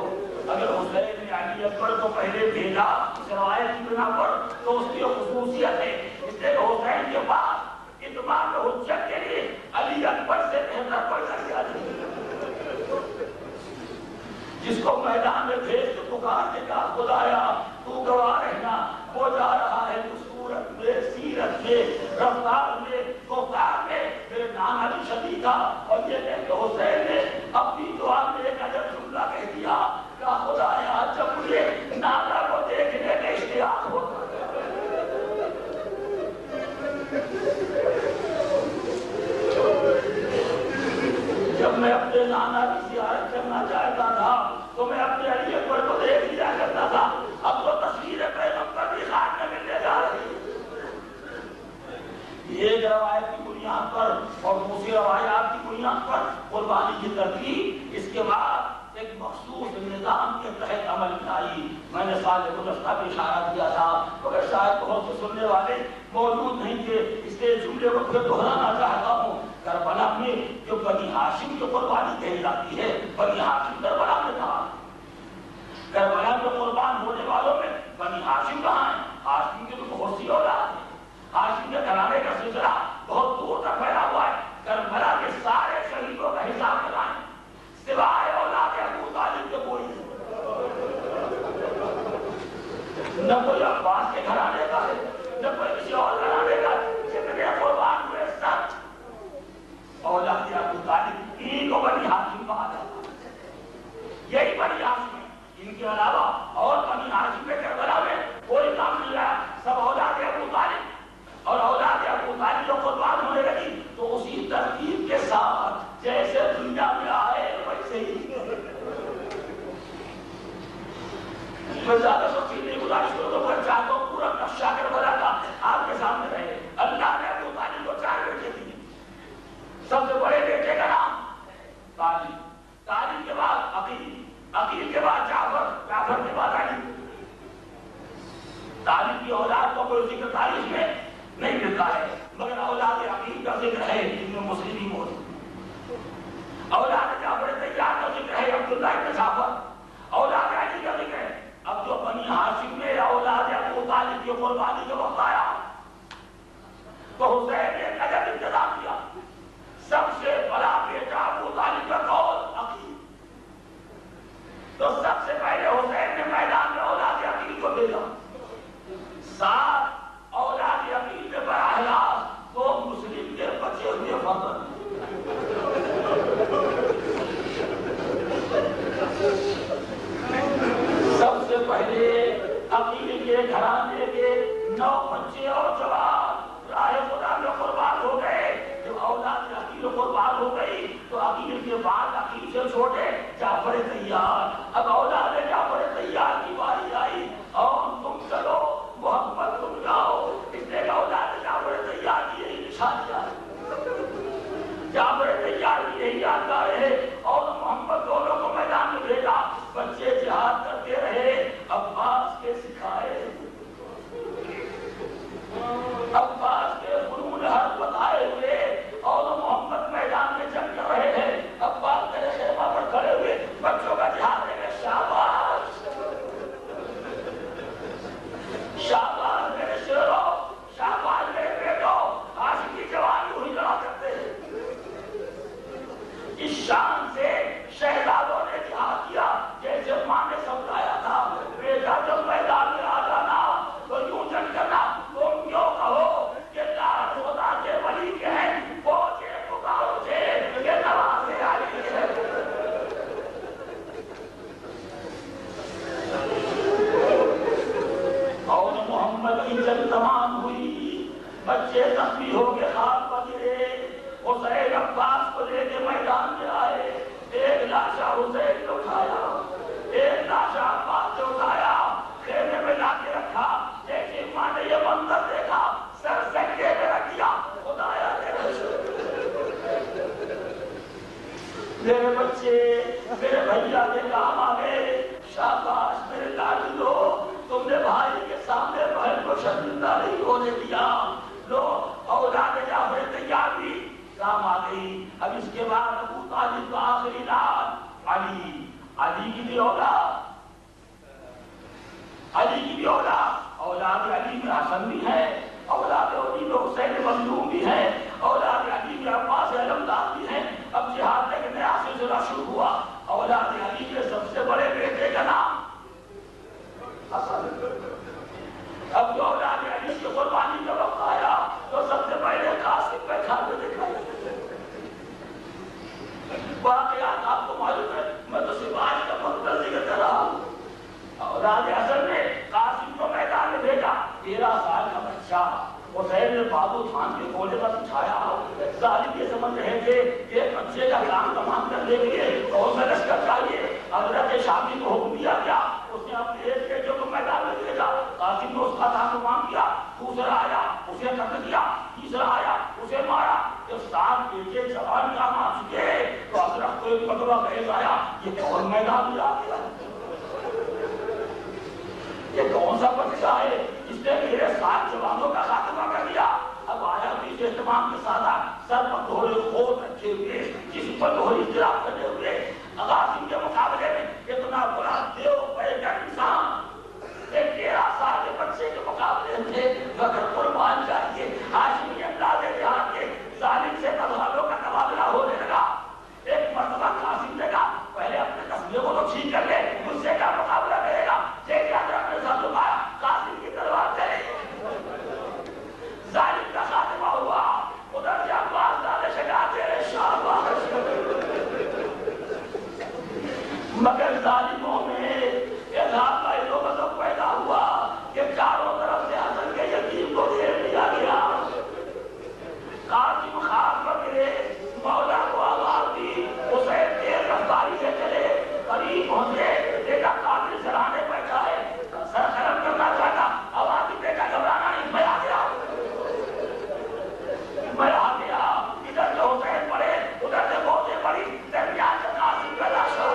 اگر حسین نے علی اکبر کو پہلے بھیجا اس روایت کی بنا پر تو اس کی خصوصیت ہے. اس لیے حسین کے بعد اتمام حجت کے لیے علی اکبر سے بہتر کوئی نہیں. جس کو میدان میں بھیج کے پکارنے کا خدایا تو گواہ رہنا. وہ جا رہا ہے صورت میں سیرت میں رفتار میں گفتار میں میرے نام علی شدید تھا. اور یہ کہ حسین نے اپنی دعا میں ایک عجب جملہ کہہ دیا کہ خدایا جب مجھے نانا کو دیکھنے کا اشتیاق ہوتا عقائد کی بنیاد پر اور دوسری روایات کی بنیاد پر قربانی کی ترتیب اس کے بعد ایک مخصوص نظام کے تحت عمل میں آئی. میں نے سال گزشتہ بھی اشارہ کیا تھا مگر شاید بہت سے سننے والے موجود نہیں تھے، اس لیے جملے کو پھر دہرانا چاہتا ہوں. کربلا میں جو بنی ہاشم کی قربانی کہی جاتی ہے، بنی ہاشم کربلا میں کہا. کربلا میں قربان ہونے والوں میں بنی ہاشم کہاں ہیں؟ ہاشم کی تو بہت سی اولاد ہے. ہاشم کے گھرانے کا سلسلہ بہت دور تک پھیلا ہوا ہے. کربلا کے سارے شہیدوں کا حساب لگائیں سوائے اولاد ابو طالب کے کوئی نہیں. نہ کوئی عباس کے گھرانے کا ہے، نہ کوئی کسی اور گھرانے کا ہے. جتنے قربان ہوئے سب اولاد ابو طالب. انہیں کو بنی ہاشم کہا جاتا ہے. یہی بنی ہاشم ہے. ان کے علاوہ اور بنی ہاشم میں کربلا میں کوئی کام نہیں رہا. سب اولاد ابو طالب. اور اولاد ابو طالب جو قربان ہونے لگی تو اسی ترتیب کے ساتھ جیسے دنیا میں آئے ویسے ہی. میں زیادہ تفصیل نہیں گزارش کروں تو میں چاہتا ہوں پورا نقشہ کربلا کا آپ کے سامنے رہے. اللہ نے ابو طالب کو 4 بیٹے دیے. سب سے بڑے بیٹے کا نام طالب، طالب کے بعد عقیل، عقیل کے بعد جعفر، جعفر کے بعد علی. طالب کی اولاد کو کوئی ذکر تاریخ میں نہیں ملتا ہے مگر اولاد عقیل کا ذکر ہے ابن مسلم ہی موجود. اولاد جعفر طیار کا ذکر ہے عبداللہ ابن جعفر. اولاد علی کا ذکر ہے. اب جو بنی ہاشم میں اولاد ابو طالب کی قربانی کے وقت آیا تو حسین نے نجد انتظام کیا. سب سے بڑا بیٹا ابو طالب کا قول عقیل. تو سب سے پہلے حسین نے میدان میں اولاد عقیل کو بھیجا. 7 اولاد عقیل میں براہ راست 2 مسلم کے بچے ہوئے فرزند. سب سے پہلے عقیل کے گھرانے کے 9 بچے اور جوان راہ خدا میں قربان ہو گئے. جب اولاد عقیل قربان ہو گئی تو عقیل کے بعد عقیل سے چھوٹے جعفر طیار. اب اولاد جعفر طیار کی باری آئی اور تم چلو محمد تم جاؤ. اس نے اولاد جعفر طیار کی یہی نشانیاں جعفر طیار کی یہی یادگار ہے. اور محمد دونوں کو میدان میں بھیجا. بچے جہاد کرتے رہے. عباس کے سکھائے عباس کے فنون حرب بتائے ہوئے اور محمد میدان میں جنگ کر رہے ہیں. عباس میرے خیمہ پر کھڑے ہوئے بچوں کا جہاد دے گئے. شاباش شاباش میرے شیرو، شاباش میرے بیٹو. عاشق کی جوانی وہی لڑا کرتے ہیں. اس شان سے شہزادوں نے جہاد کیا جیسے ماں نے سمجھایا تھا. بیٹا جب میدان میں آ جانا تو یوں جنگ کرنا. تم کیوں کہو کہ لاکھ خدا کے ولی کے ہیں، پہنچے پکارو سے کہ نوازے علی کے. اور محمد کی جنگ تمام ہوئی. بچے زخمی ہو کے خاک پر گرے. حسین عباس کو لے کے میدان میں آئے. ایک لاشا حسین نے اٹھایا، ایک لاشا عباس نے اٹھایا. خیمے میں لا کے رکھا. جیسے ماں نے یہ منظر دیکھا سر سکے میں رکھ دیا. خدایا میرے بچے میرے بھیا کے کام آ گئے. شاباش میرے لاڈلو، تم نے بھائی کے سامنے بہن کو شرمندہ نہیں ہونے دیا. لو اولاد جعفر طیار بھی کام آ گئی. اب اس کے بعد ابو طالب کا آخری نام علی. علی کی بھی اولاد، علی کی بھی اولاد. اولاد علی میں حسن بھی ہے، اولاد علی میں حسین مظلوم بھی ہے، اولاد علی میں عباس علمدار بھی ہے. اب جہاد کا ایک نیا سلسلہ شروع ہوا. اولاد علی کے سب سے بڑے بیٹے کا نام حسن. اب جو اولاد علی کی قربانی کا وقت آیا تو سب سے پہلے قاسم پہ کھانے دکھائی. واقعات آپ کو معلوم ہے، میں تو صرف آج کا منظر ذکر کر رہا ہوں. اولاد حسن نے قاسم کو میدان میں بھیجا. 13 سال کا بچہ. حسین نے بابو خان کے گولے پر اٹھایا. ظالم یہ سمجھ رہے تھے کہ بچے کا کام تمام کرنے کے لیے کون سا لشکر چاہیے. حضرت شامی کو حکم دیا گیا. اس نے اپنے ایک بیٹے کو میدان میں بھیجا. قاسم نے اس کا کام تمام کیا. دوسرا آیا اسے قتل کیا. تیسرا آیا اسے سر پر دوہرے خوف رکھے ہوئے، جس پر دوہری اضطراب کرے ہوئے، قاسم کے مقابلے میں اتنا بڑا دیو پیدا انسان ایک 13 سال کے بچے کے مقابلے میں مگر قربان چاہیے ہاشمی اندازے جہاں کے ظالم سے تبغالوں کا تبادلہ ہونے لگا۔ ایک مرتبہ قاسم نے کہا پہلے اپنے تصویر کو تو ٹھیک کر لے، مجھ سے کیا مقابلہ کرے گا؟ جیسے حضرت نے سب لگایا قاسم کی تلوار چلے، ظالم کا خاتمہ ہوا۔ ادھر سے عباس دادے شکاتے رہے شاباش، مگر ظالموں میں اظہار کا علم پیدا ہوا کہ چاروں طرف سے حسن کے یتیم کو گھیر لیا گیا۔ قاسم خاک پر گرے، مولا کو آواز دی، حسین تیز رفتاری سے چلے، قریب پہنچے، دیکھا قاتل سرانے بیٹھا ہے، سر خرم کرنا چاہتا، آواز دی بیٹا گھبرانا نہیں، میں آ گیا، میں آ گیا۔ ادھر سے حسین پڑے، ادھر سے بوتیں پڑی، درمیان سے قاسم کا لاشا۔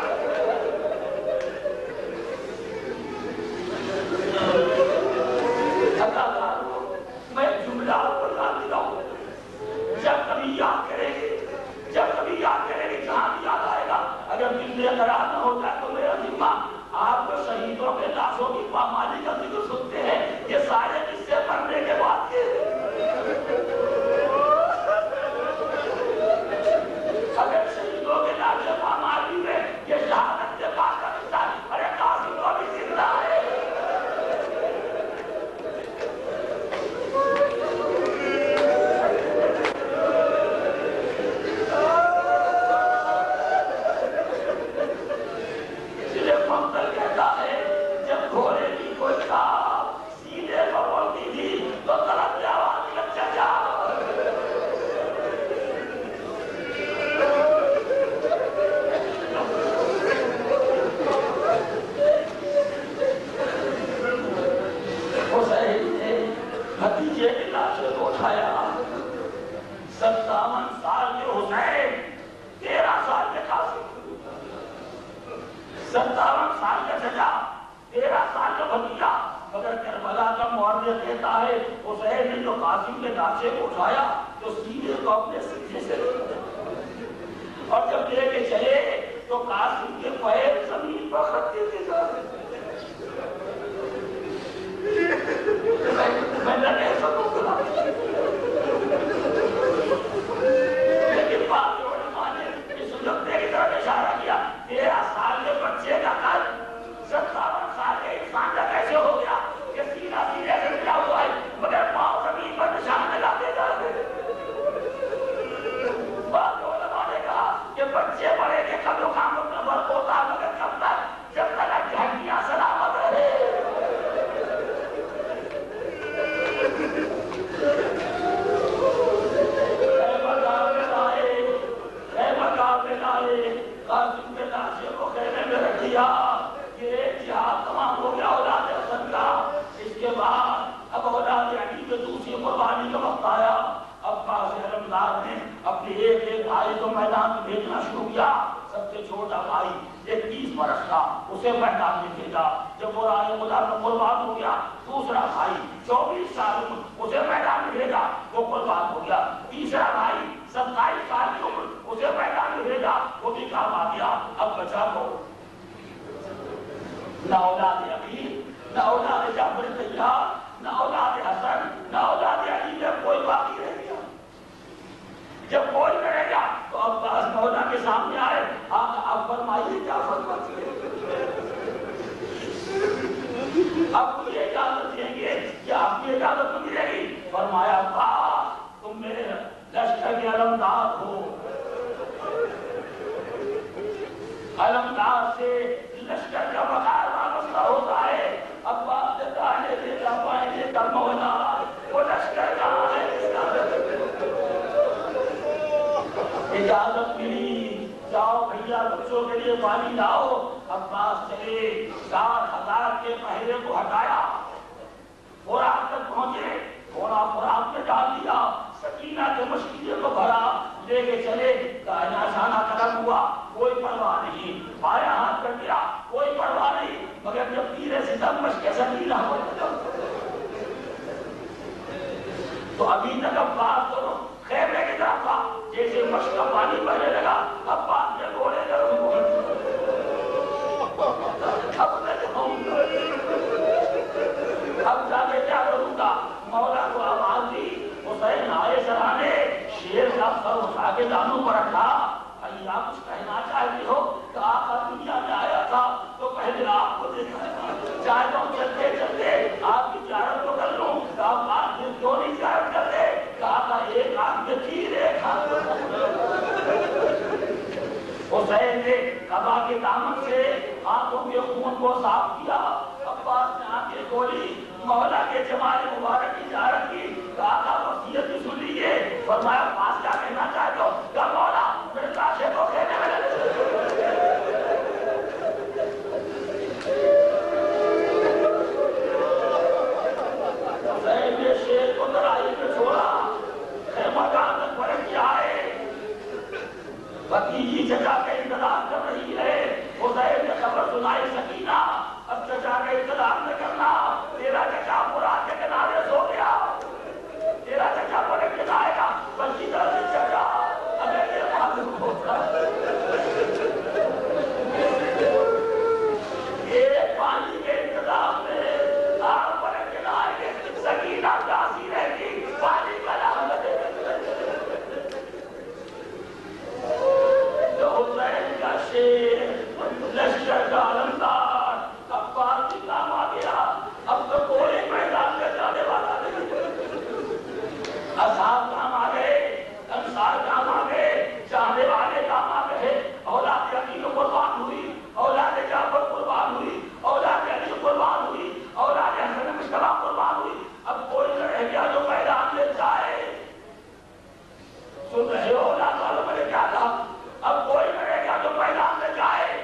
میں جملہ بتا دیتا ہوں، جب کبھی یاد کریں گے، جب کبھی یاد کریں گے جہاں بھی یاد آئے گا، اگر دل میں قرار نہ ہو جائے تو میرا ذمہ آپ کو شہیدوں کے لاشوں کی پامالی کا ذکر سنتے ہیں، یہ سارے قصے پڑھنے کے بعد کے اگر شہیدوں کے لاشیں پامالی میں یہ شہادت کے بعد کا قصہ، ارے قاسم کو بھی زندہ ہے۔ اجازت ملی، جاؤ بھیا بچوں کے لیے پانی لاؤ۔ عباس چلے، 7,000 کے پہرے کو ہٹایا، خوراک تک پہنچے، تھوڑا خوراک میں ڈال دیا، سکینہ کے مشکلے کو بھرا، لے کے چلے، دائنا شانہ قدم ہوا، کوئی پرواہ نہیں، بایاں ہاتھ کر دیا، کوئی پرواہ نہیں، مگر جب تیرے ستم مشکے سکینہ ہو تو ابھی تک عباس دونوں خیمے کی طرف کے دانوں پر رکھا. بھائی آپ کچھ کہنا چاہتے ہو کہ آقا دنیا میں آیا تھا تو پہلے آپ کو دیکھا تھا, چاہتا ہوں چلتے چلتے آپ کی زیارت کو کر لوں. آپ آج دن کیوں نہیں زیارت کرتے؟ آقا ایک آنکھ میں تیر ایک ہاتھ حسین نے قبا کے دامن سے ہاتھوں کے خون کو صاف کیا. عباس نے آنکھیں کھولی, مولا کے جمال مبارک کی زیارت کی. آقا وصیت بھی سن لیجیے. فرمایا عباس کیا کہنا چاہتے ہو؟ کہ مولا میرے لاشے کو کھینے میں حسین نے شیر کو ترائی میں چھوڑا. خیمہ جان تک پلٹ کے آئے. بھتیجی چچا کا انتظار کر رہی ہے. حسین نے خبر سنائی سکینہ اب چچا کا انتظار نہ کرنا, تیرا چچا مراد کے کنارے سو گیا. تیرا چچا پلٹ کے آئے گا بلکہ طرف سے چچا اگر یہ معلوم ہوتا یہ پانی کے انتظام میں آپ پلٹ کے آئے گے. سکینہ پیاسی رہتی پانی کا نام لگے. حسین کا شیر لشکر کا علمدار عباس بھی کام آ گیا. اب تو کوئی میدان میں جانے والا نہیں. اصحاب کام آ گئے, انصار کام آ گئے, چاہنے والے کام آ گئے. اولاد عقیل قربان ہوئی, اولاد جعفر قربان ہوئی, اولاد علی قربان ہوئی, اولاد حسن مشتبہ قربان ہوئی. اب کوئی نہ رہ گیا جو میدان میں جائے. سن رہے ہو اولاد والوں میں نے کیا کہا؟ اب کوئی نہ رہ گیا جو میدان میں جائے.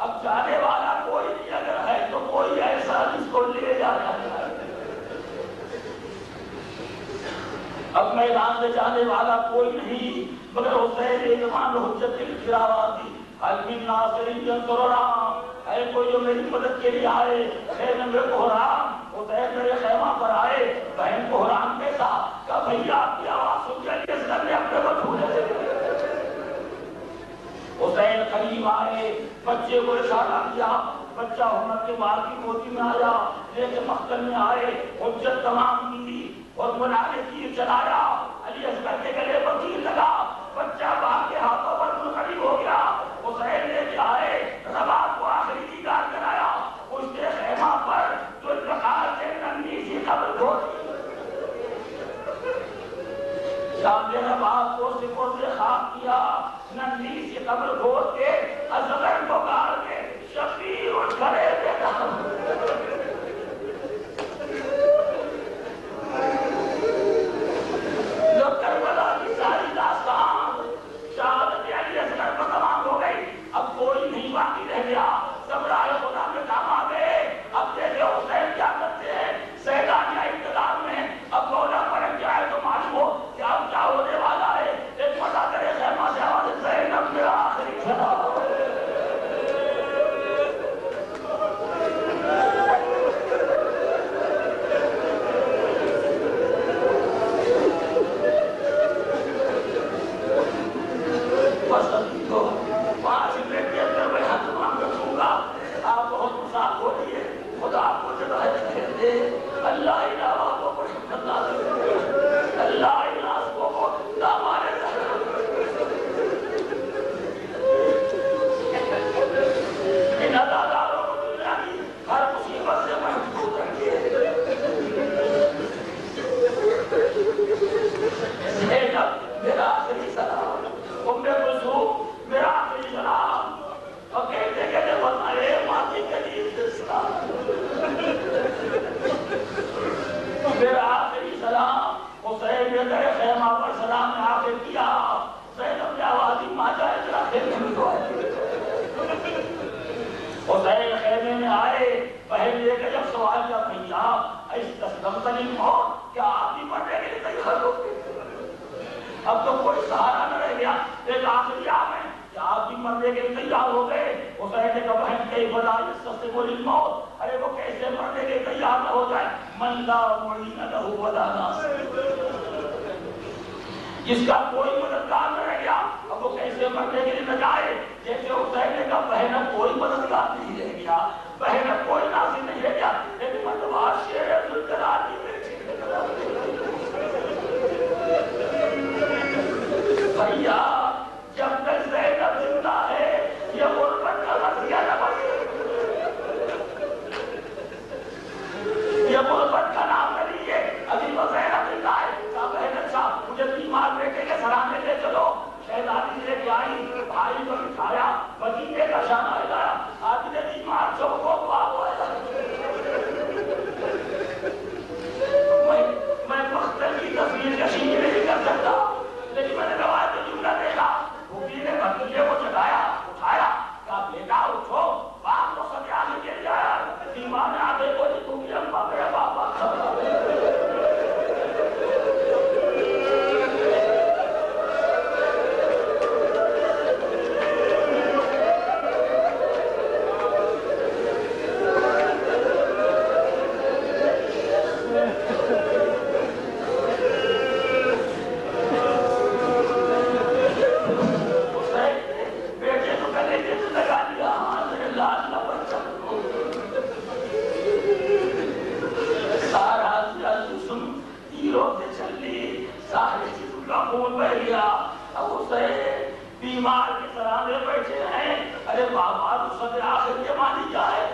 اب جانے والا کوئی نہیں, اگر ہے تو کوئی ایسا جس کو لے جانا ہے. اب میدان میں جانے والا کوئی نہیں مگر حسین امام حجت الکراواتی علم ناصر ینصرنا. ہے کوئی جو میری مدد کے لیے آئے. خیمے میں بحران, حسین میرے خیمہ پر آئے. بہن بحران میں تھا کہ بھیا آپ کی آواز سن کے علی اصغر نے اپنے کو ڈھونڈے. حسین قریب آئے, بچے کو اشارہ کیا. بچہ عمر کے بال کی گودی میں آیا, لے کے مقتل میں آئے. حجت تمام کی اور منارے تیر چلایا. علی اصغر کے گلے پر تیر لگا. بچہ باپ کے ہاتھوں پر منقلب ہو گیا. حسین لے کے آئے, رباط کو آخری دیدار کرایا. اس کے خیمہ پر ذوالفقار سے ننھی سی قبر کھودی. سامنے رباط کو سپرد خاک کیا. ننھی سی قبر کھود کے اصغر کو گاڑ کے شفیع اٹھ کھڑے دیکھا. جو کربلا کی ساری داستان شہادت علی اصغر پر تمام ہو گئی. اب کوئی نہیں باقی رہ گیا. سب رائے خدا میں کام آ گئے. اب دیکھے حسین کیا کرتے ہیں. سیدانیہ اقتدار میں اب مولا پلٹ جائے تو معلوم ہو کہ اب کیا ہونے والا ہے. ایک مزہ کرے خیمہ سے آواز زینب میرا آخری خیمہ. حسین خیمے میں آئے. بہن لے کے جب سوال کیا بھیا کیا آپ بھی مرنے کے لیے تیار ہو؟ اب تو کوئی سہارا نہ رہ گیا. ایک آخری عام ہے کہ آپ بھی مرنے کے لیے تیار ہو گئے. حسین نے کہا بہن کئی بلا یستسلم للموت. ارے وہ کیسے مرنے کے لیے تیار نہ ہو جائے؟ من لا معین له ولا ناصر, جس کا کوئی مددگار نہ رہ گیا. اب وہ کیسے مرنے کے لیے نہ جائے؟ جیسے حسین نے کہا بہن اب کوئی مددگار نہیں رہ گیا, بہن اب کوئی ناصر نہیں رہ گیا. ایک مرتبہ شیر ذوالجلال کی بیٹی بھیا دیا. اب اس بیمار کے سرانے بیٹھے ہیں. ارے بابا رخصت آخر یہ مانی کیا ہے؟